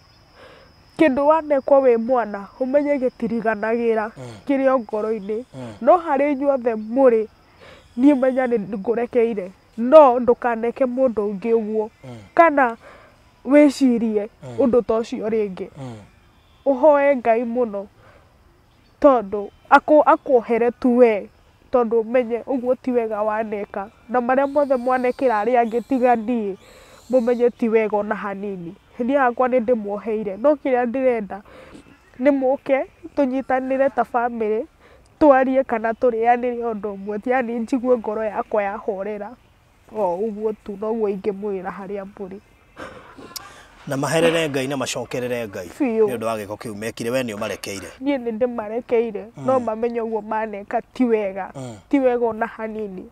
[SPEAKER 1] kindu wanekwa we mwana umenye gitiriganagĩra kirio ngoro-ini no hari nyuothe muri ni menya ni ngurekeire no ndukaneke mundu ungi uguo kana wicirie undu ta ucio ringi uhoe Ngai muno tondu akuohere tu we tondu menye uguo ti wega waneka na maria mothe mwanekira ari angitigani mumenye ti wega ona hanini ni hakwa ni ndimuoheire no kiria ndirenda ni muke tunyitanire ta family twarie kana turianire undu umwe tiani njigue ngoro yakwa yahorera o uguo tu noguo ingimwira haria mburi
[SPEAKER 2] na maherere Ngai na macokerere Ngai ni undu wa giko kiu mekire we ni umarekeire
[SPEAKER 1] ni ndimarekeire no mamenye uguo maneka ti wega ona hanini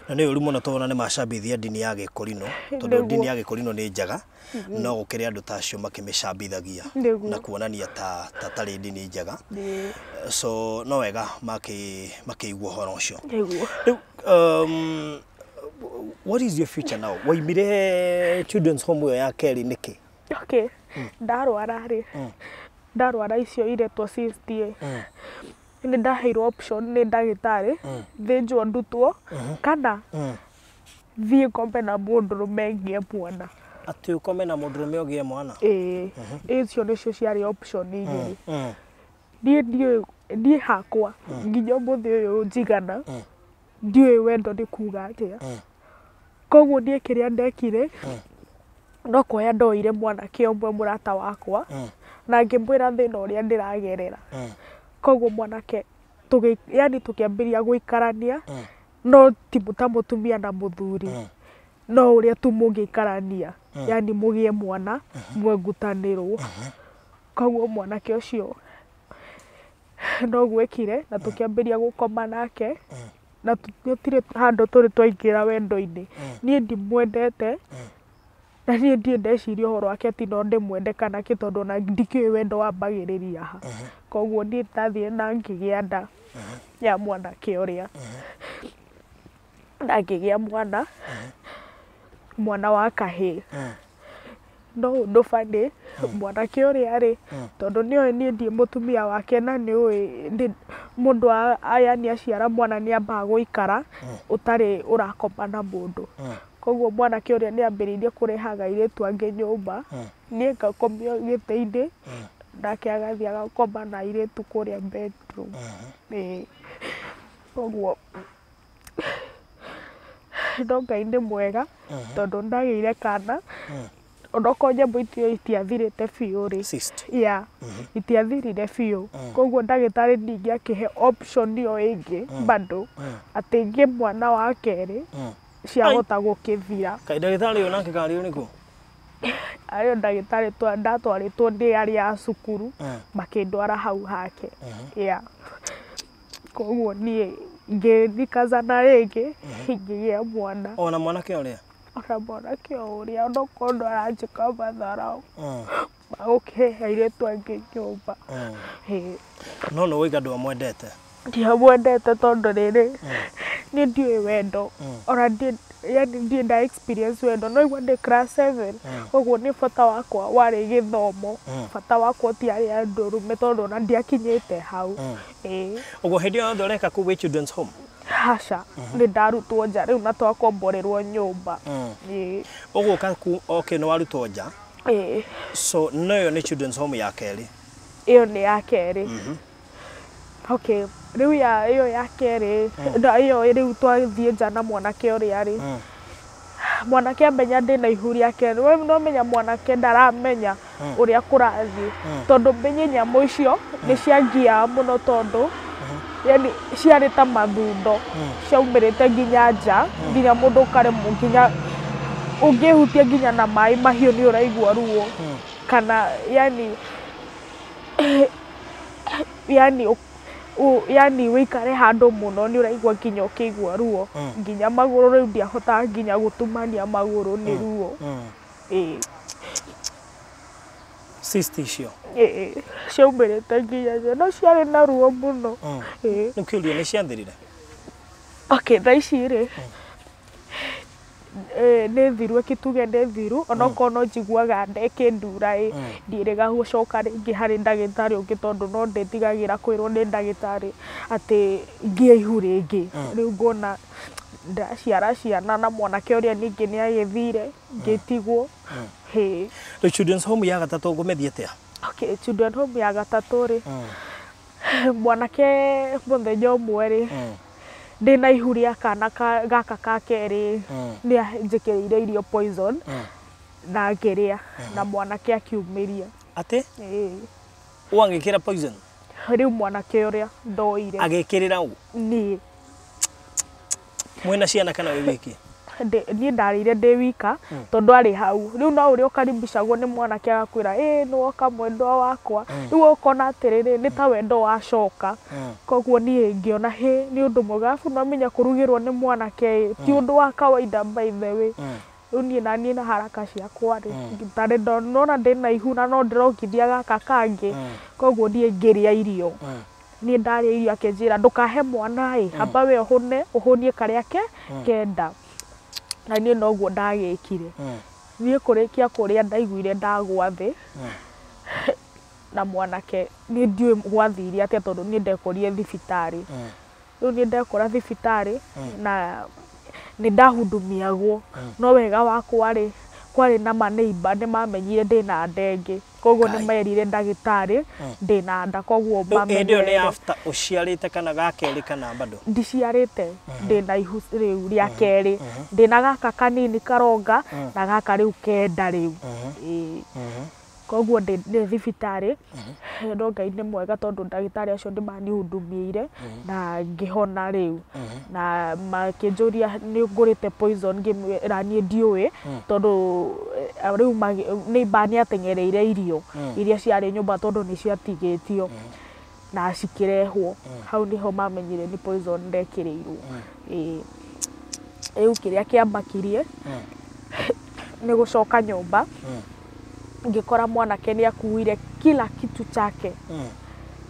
[SPEAKER 2] na ni uri muno tona ni macambithia dini ya Gikurino tondu dini ya Gikurino ni njaga no gukire andu tacio makimicambithagia na kuonania ta tari dini njaga so no wega makiigua horo ucio what is your future now waimire children's home ya Kelly niki
[SPEAKER 1] okay ndarwara ri ndarwara icio iretwo CSTA ni ndaheirwo option ni ndagitari thinjwo ndutwo kana thie kombe na mundurume ngie mwana
[SPEAKER 2] ati ukome na mundurume ogie mwana
[SPEAKER 1] icio nicio ciari option igiri ni hakwa nginya muthi uyu njigana ndiwe wendo ni kuga atia koguo nie kiria ndekire no kuoya ndoire mwana kiombe murata wakwa na ngimwira thina uria ndiragerera koguo mwanake yani tukiambiria guikarania no ti mutumia na muthuri no uria tu mungikarania yani mugie mwana mwengutanirwo koguo mwanake ucio no gwekire na tukiambiria gukoma nake na tutire handu turi twaingira wendo-ini nie ndimwendete na niĩ ndiĩ ndeciria ũhoro wake atĩ no ndĩmwende kana kĩ tondũ na ndikĩũĩ wendo wambagĩrĩria ha. Koguo niĩ ndathiĩ na ngĩgĩa nda ya mwanake ũrĩa, na ngĩgĩa mwana wa kahĩĩ. No ũndũ funny, mwanake ũrĩa rĩ, tondũ nĩoĩ niĩ ndiĩ mũtumia wake na nĩoĩ mũndũ yani aciara mwana nĩambaga gũikara ũtarĩ ũrakoma na mũndũ. Koguo mwanake ũrĩa nĩambĩrĩirie kũrehaga airĩtu angĩ nyũmba, niĩ ngakomio gĩtĩ-inĩ, nake agathiĩ agakoma na airĩtu kũrĩa bedroom. Koguo no Ngai nĩ mwega tondũ ndagĩire kana, onokorwo nyamũ icio itiathirĩte biũ rĩ, itiathirire biũ. Koguo ndagĩtarĩ ningĩ akĩhe option ĩyo ĩngĩ bado atĩ ngĩe mwana wa kerĩ ciahota gũkĩthira.
[SPEAKER 2] Kaĩ ndagĩtarĩ ũyũ nake karĩ ũrĩkũ?
[SPEAKER 1] Arĩ ndagĩtarĩ ndatwarĩtwo ndĩ arĩ a cukuru makĩndwara hau hake. Koguo niĩ ngĩthikazana rĩngĩ ngĩgĩa mwana.
[SPEAKER 2] Ona mwanake ũrĩa?
[SPEAKER 1] Ona mwanake ũrĩa onokorwo ndaranjĩka matharaũ ma gũkĩhe airĩtu angĩ nyũmba.
[SPEAKER 2] No nĩ woiga ndwamwendete?
[SPEAKER 1] Ndiamwendete tondũ rĩrĩ, niĩ ndiũĩ wendo, ona ndirĩ nda experience wendo, no igua ndĩ class 7, koguo nĩ bata wakwa warĩ gĩthomo, bata wakwa ũtiarĩ ndũrũme tondũ ona ndiakinyĩte hau.
[SPEAKER 2] Ũguo hĩndĩ ĩyo yothe ũreka kũu children's home?
[SPEAKER 1] Haca, nĩ ndarutwo nja rĩu na twakomborerwo nyũmba.
[SPEAKER 2] Ũguo okay, nĩ warutwo nja? So no nĩ children's home ya kerĩ?
[SPEAKER 1] Ĩyo nĩ ya kerĩ. Okay, rĩu ĩyo ya kerĩ, ĩyo rĩu twathiĩ nja na mwanake ũrĩa rĩ, mwanake amenya ndĩna ihu rĩake, no menya mwanake ndaramenya ũrĩa kũrathiĩ, tondũ menye nyamũ icio nĩ ciangiaga mũno tondũ yani ciarĩ ta mathundo ciaumĩrĩte nginya nja, nginya mũndũ ũkaremwo nginya ũngĩhutia nginya na maĩ mahiũ nĩ ũraigua ruo, kana yani wĩikare handũ mũno nĩ ũraigua nginya ũkĩigua ruo, nginya magũrũ rĩu ndiahotaga nginya gũtumania magũrũ nĩ ruo.
[SPEAKER 2] Sister icio?
[SPEAKER 1] Ciaumĩrĩte nginya nja, no ciarĩ na ruo mũno.
[SPEAKER 2] Rĩu kĩũria nĩ ciathirire?
[SPEAKER 1] Okay, thaa ici rĩ, nĩ thiru, ĩkĩtuge nĩ thiru, onokorwo no njiguaga nda ĩkĩndura ndiĩrĩga gũcoka rĩngĩ harĩ ndagĩtarĩ ũngĩ tondũ no ndĩtigagĩra kwĩrwo nĩ ndagĩtarĩ atĩ ngĩe ihu rĩngĩ. Rĩu ngona ndaciara ciana na mwanake ũrĩa ningĩ nĩ agĩthire ngĩtigwo.
[SPEAKER 2] Rĩu children's home ya gatatũ ngũmĩthiĩ atĩa?
[SPEAKER 1] Okay, children's home ya gatatũ rĩ, mwanake mũthenya ũmwe rĩ, ndĩna ihu rĩa kana gaka ka kerĩ nĩ anjĩkĩrĩire irio poison na ngĩrĩa na mwanake akiumĩria.
[SPEAKER 2] Atĩ? Wangĩkĩra poison?
[SPEAKER 1] Rĩu mwanake ũrĩa ndoire.
[SPEAKER 2] Agĩkĩrĩra ũ?
[SPEAKER 1] Niĩ.
[SPEAKER 2] Mwĩna ciana kana wĩ wiki?
[SPEAKER 1] Niĩ ndarĩire ndĩ wika tondũ arĩ hau. Rĩu no ũrĩa ũkaribicagwo nĩ mwanake agakwĩra nĩ woka mwendwa wakwa. Rĩu ũkona atĩrĩrĩ nĩ ta wendo wacoka. Koguo niĩ ngĩona nĩ ũndũ mwega, arabu no menya kũrugĩrwo nĩ mwanake ti ũndũ wa kawaida by the way. Rĩu niĩ na niĩ na haraka ciakwa rĩ, tarĩ ndona ndĩna ihu na no ndĩrongithia gaka kangĩ, koguo niĩ ngĩrĩa irio. Niĩ ndarĩa irio akĩnjĩra ndũkahe mwana hamba we ũhũnie karĩa kenda. Na niĩ noguo ndagĩkire. Niĩ kũrĩkia kũrĩa ndaiguire ndagwa thĩ na mwanake niĩ ndiũĩ gwathire atĩa tondũ niĩ ndekorire thibitarĩ. Rĩu niĩ ndekora thibitarĩ na nĩ ndahundumiagwo, no wega wakwa rĩ, kwarĩ na maneiba nĩ mamenyire ndĩna ndenge, koguo nĩ merire ndagĩtarĩ ndĩna nda, koguo
[SPEAKER 2] mamenyire. Hĩndĩ ĩyo nĩ after ũciarĩte kana ga kerĩ kana bado? Ndiciarĩte,
[SPEAKER 1] ndĩna ihu rĩu rĩa kerĩ, ndĩna gaka kanini karonga na gaka rĩu kenda rĩu. Koguo ndĩ thibitarĩ, no Ngai nĩ mwega tondũ ndagĩtarĩ acio nĩmanihundumĩire na ngĩhona rĩu. Na makĩnjũria nĩ ngũrĩte poison, ngĩmwĩra niĩ ndiũĩ tondũ rĩu neiba nĩatengereire irio iria ciarĩ nyũmba tondũ nĩ ciatigĩtio na cikĩrehwo. Hau nĩho mamenyire nĩ poison ndekĩrĩirwo. Rĩu kĩrĩa kĩamakirie nĩ gũcoka nyũmba ngĩkora mwanake nĩ akuire kila kitu chake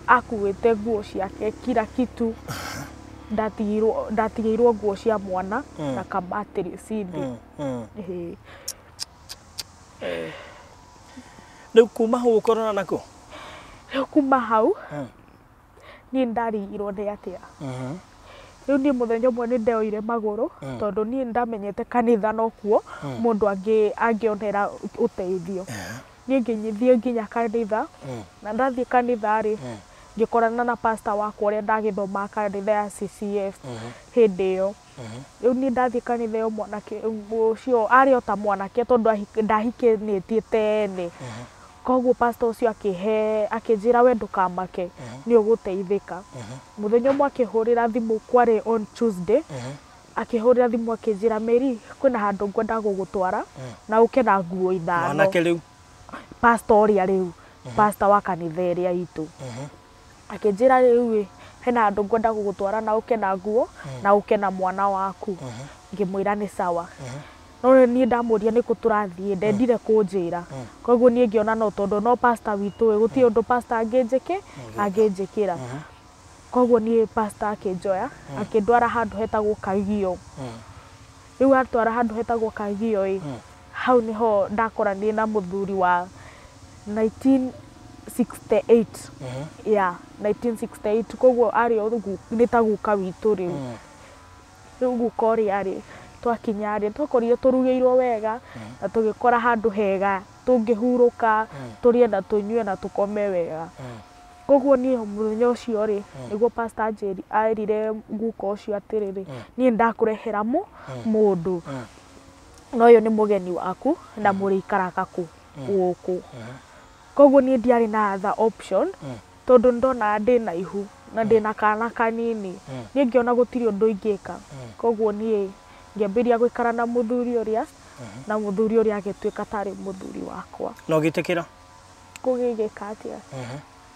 [SPEAKER 1] akuĩte nguo ciake kila kitu ndatigĩirwo nguo cia mwana na kabati receipt
[SPEAKER 2] rĩu kuma hau ũkorana nako
[SPEAKER 1] rĩu kuma hau niĩ ndarigirwo nĩ atĩa rĩu niĩ mũthenya ũmwe nĩ ndeoire magũrũ tondũ niĩ ndamenyete kanitha nokuo mũndũ angĩonera ũteithio niĩ ngĩnyithie nginya kanitha na ndathiĩ kanitha rĩ ngĩkorana na pastor wakwa ũrĩa ndagĩthoma kanitha ya CCF hĩndĩ ĩyo rĩu niĩ ndathiĩ kanitha ĩyo mwanake ũcio arĩ o ta mwanake tondũ ndahikĩnĩtie tene koguo pastor ũcio akĩnjĩra we ndũkamake nĩ ũgũteithĩka mũthenya ũmwe akĩhũrĩra thimũ kwarĩ on Tuesday akĩhũrĩra thimũ akĩnjĩra Mary kwĩna handũ ngwenda gũgũtwara na ũke na nguo ithano
[SPEAKER 2] mwanake rĩu
[SPEAKER 1] pastor ũrĩa rĩu pastor wa kanitha ĩrĩa itũ akĩnjĩra rĩu hena handũ ngwenda gũgũtwara na ũke na nguo na ũke na mwana waku ngĩmwĩra nĩ sawa no niĩ ndamũria nĩkũ tũrathiĩ ndendire kũnjĩra koguo niĩ ngĩona no tondũ no pastor witũ gũtirĩ ũndũ pastor angĩnjĩkĩra koguo niĩ pastor akĩnjoya akĩndwara handũ hetagwo Kagio rĩu atwara handũ hetagwo Kagio hau nĩho ndakoranire na mũthuri wa 1968 yeah 1968 koguo arĩ o nĩ ta guka witũ rĩu guka ũrĩa rĩ twakinya rĩ twakorire tũrugĩirwo wega na tũgĩkora handũ hega tũngĩhurũka tũrĩe na tũnyue na tũkome wega koguo niĩ mũthenya ũcio rĩ nĩguo pastor arire guka ũcio atĩrĩrĩ niĩ ndakũrehera mũndũ no ũyũ nĩ mũgeni waku na mũrĩikaraga kũ gũkũ koguo niĩ ndiarĩ na other option tondũ ndona ndĩna ihu na ndĩna kana kanini niĩ ngĩona gũtirĩ ũndũ ingĩka koguo niĩ ngĩambĩrĩria gũikara na mũthuri ũrĩa na mũthuri ũrĩa agĩtuĩka tarĩ mũthuri wakwa
[SPEAKER 2] no gĩtĩkĩra
[SPEAKER 1] kũgĩgĩka atĩa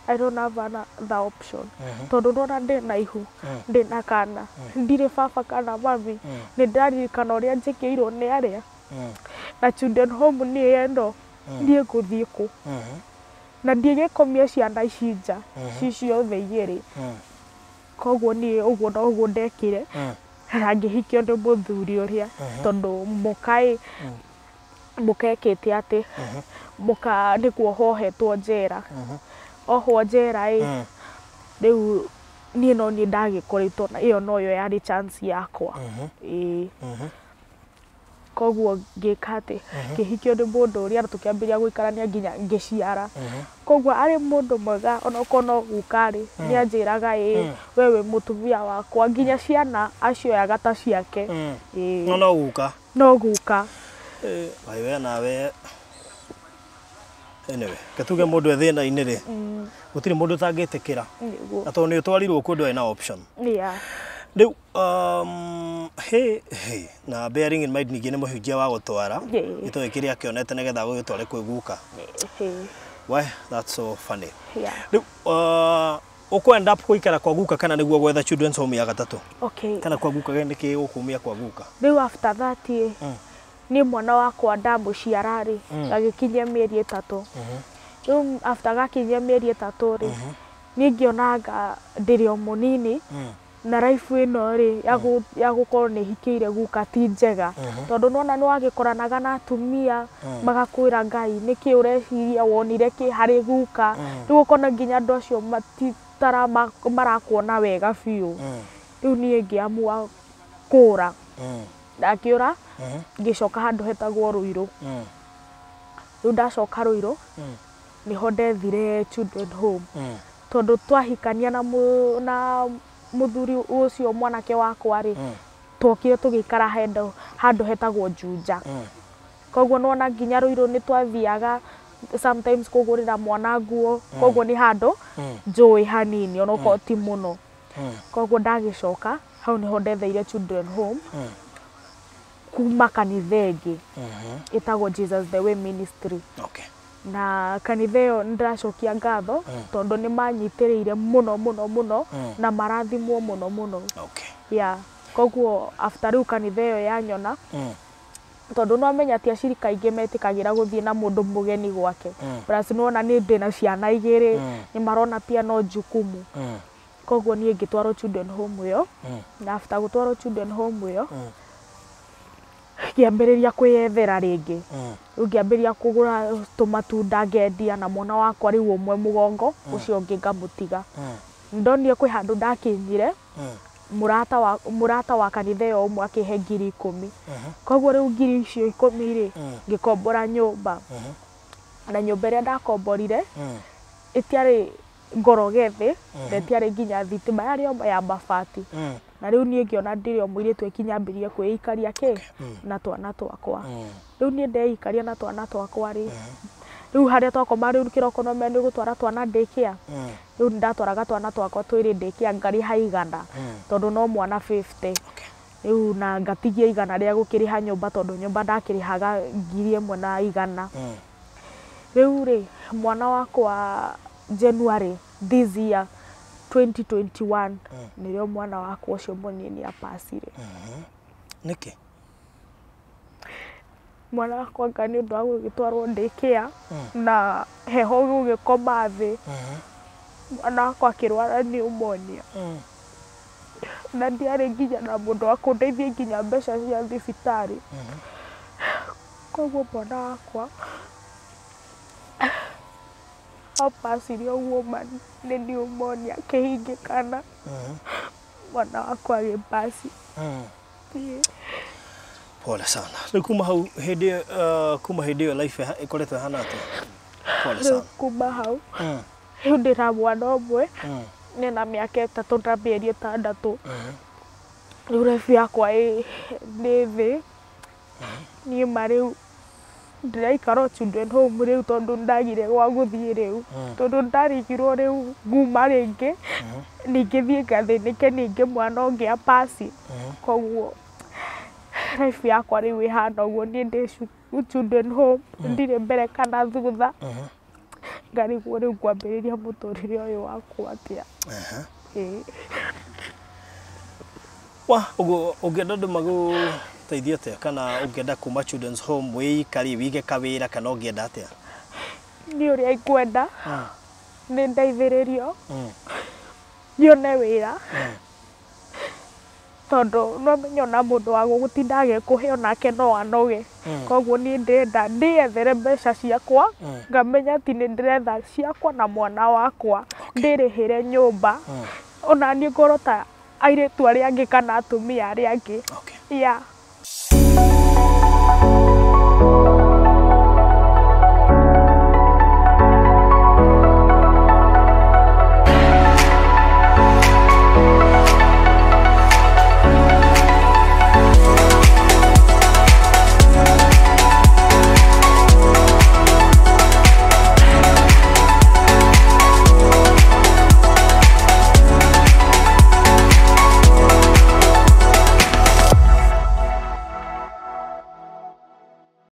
[SPEAKER 1] I don't have another option tondũ ndona ndĩna ihu ndĩna kana ndirĩ baba kana mami nĩ ndaririkana ũrĩa njĩkĩirwo nĩ arĩa na children home niĩ endo ndiĩ gũthiĩ kũ na ndigĩkomia ciana ici nja ciothe igĩrĩ koguo niĩ ũguo noguo ndekire na ngĩhikio nĩ mũthuri ũrĩa tondũ mũka ekĩte atĩ mũka nĩguo hohetwo njera ohwo njera rĩu niĩ no niĩ ndagĩkoretwo na ĩyo noyo yarĩ chance yakwa koguo ngĩka atĩ ngĩhikio nĩ mũndũ ũrĩa na tũkĩambĩrĩria gũikarania nginya ngĩciara koguo arĩ mũndũ mwega onokorwo no guka rĩ nĩ anjĩraga we wĩ mũtumia wakwa nginya ciana acioyaga ta ciake no guka
[SPEAKER 2] we nawe anyway katuge mũndũ ethĩna-inĩ rĩ gũtirĩ mũndũ ũtangĩtĩkĩra na tondũ nĩ ũtwarirwo kũndũ ena option rĩu na bearing in mind ningĩ nĩ mũhunjia wa gũtwara gĩtũĩ kĩrĩa akĩonete nĩgetha gũgĩtware kwĩ guka why that's so funny rĩu ũkwenda gũikara kwa guka kana nĩguo gwetha children's home ya gatatũ kana kwa guka nĩkĩ ũkumia kwa guka
[SPEAKER 1] rĩu after that niĩ mwana wakwa ndamũciara rĩ agĩkinyia mĩeri 3 rĩu after gakinyia mĩeri 3 rĩ niĩ ngĩonaga ndĩrĩ o mũnini na life ĩno rĩ ya gũkorwo nĩ hikĩire guka ti njega tondũ nona nĩ wagĩkoranaga na atumia magakwĩra Ngai nĩkĩ ũreciria wonire kĩ harĩ guka rĩu ũkona nginya andũ acio matitara marakuona wega biũ rĩu niĩ ngĩamua kũũra ndakĩũra ngĩcoka handũ hetagwo Ruiru rĩu ndacoka Ruiru niho ndethire children home tondũ twahikania na mũthuri ũcio mwanake wakwa rĩ twokire tũgĩikara handũ hetagwo Juja koguo nona nginya Ruiru nĩ twathiaga sometimes kũgũrĩra mwana nguo koguo nĩ handũ njũĩ hanini onokorwo ti mũno koguo ndagĩcoka hau nĩho ndetheire children home kuma kanitha ĩngĩ ĩtagwo Jesus the Way Ministry na kanitha ĩyo nĩndĩracokia ngatho tondũ nĩ manyitĩrĩire mũno na marathimwo mũno koguo after rĩu kanitha ĩyo yanyona tondu no menya ti aciri kaingĩ metĩkagĩra gũthiĩ na mũndũ mũgeni gwake plus nona nĩ ndĩna ciana igĩrĩ nĩ marona pia no jukumu koguo niĩ ngĩtwarwo children home ĩyo na after gũtwarwo children home ĩyo ngĩambĩrĩria kwĩyethera rĩngĩ rĩu ngĩambĩrĩria kũgũra tũmatunda ngendia na mwana wakwa rĩu ũmwe mũgongo ũcio ũngĩ ngamũtiga ndonire kwĩ handũ ndakinyire murata wa kanitha ĩyo ũmwe akĩhe 10,000 koguo rĩu 10,000 icio 10 ngĩkombora nyũmba na nyũmba ĩrĩa ndakomborire ĩtiarĩ ngoroge thĩ na ĩtiarĩ nginya thitima yarĩ o ya mabati na rĩu niĩ ngĩona ndĩrĩ o mũirĩtu ekinyambĩrĩrie kwĩikaria na twana twakwa rĩu niĩ ndeikaria na twana twakwa rĩ rĩu harĩa twakoma rĩu kĩroko no menya gũtwara twana daycare rĩu ndatwaraga twana twakwa twĩrĩ daycare ngarĩha 100 tondũ no mwana 50 rĩu na ngatigia 100 rĩa gũkĩrĩha nyũmba tondũ nyũmba ndakĩrĩhaga 1,100 rĩu rĩ mwana wakwa January this year 2021 nĩrĩo mwana wakwa ũcio mũnini apacire
[SPEAKER 2] nĩkĩ
[SPEAKER 1] mwana wakwa nĩ ũndũ wa gũgĩtwarwo daycare na heho gũgĩkoma thĩ mwana wakwa akĩrwara pneumonia na ndiarĩ nginya na mũndũ wa kũndeithia nginya mbeca cia thibitarĩ koguo mwana wakwa apacire ũguo nĩ pneumonia akĩhingĩkana mwana wakwa agĩpaci
[SPEAKER 2] pole sana rĩu kuma hau hĩndĩ ĩyo life ĩkoretwo ĩhana atĩa pole sana
[SPEAKER 1] kuma hau rĩu ndĩna mwana ũmwe nĩna mĩaka 3 na mĩeri 6 rĩu life yakwa nĩ thĩ niĩ ma rĩu ndĩraikara children home rĩu tondũ ndagire gwa gũthiĩ rĩu tondũ ndarigirwo rĩu nguma rĩngĩ ningĩ thiĩ ngathĩnĩke ningĩ mwana ũngĩ apaci koguo life yakwa rĩu ĩhana ũguo niĩ ndĩ children home ndirĩ mbere kana thutha ngarigwo rĩu kwambĩrĩria mũtũrĩre ũyũ wakwa atĩa
[SPEAKER 2] ũguo ũngĩenda andũ magũteithie atĩa kana ũngĩenda kuma children's home wĩikarie wige kawĩra kana ũngĩenda atĩa
[SPEAKER 1] niĩ ũrĩa ngwenda nĩ ndeithĩrĩrio nyone wĩra tondũ no menyona mũndũ wa gũgũtinda agĩkũhe onake no anoge koguo niĩ ndĩrenda ndĩethere mbeca ciakwa ngamenya atĩ nĩ ndĩretha ciakwa na mwana wakwa ndĩrĩhĩre nyũmba ona niĩ ngorwo ta airĩtu arĩa angĩ kana atumia arĩa angĩ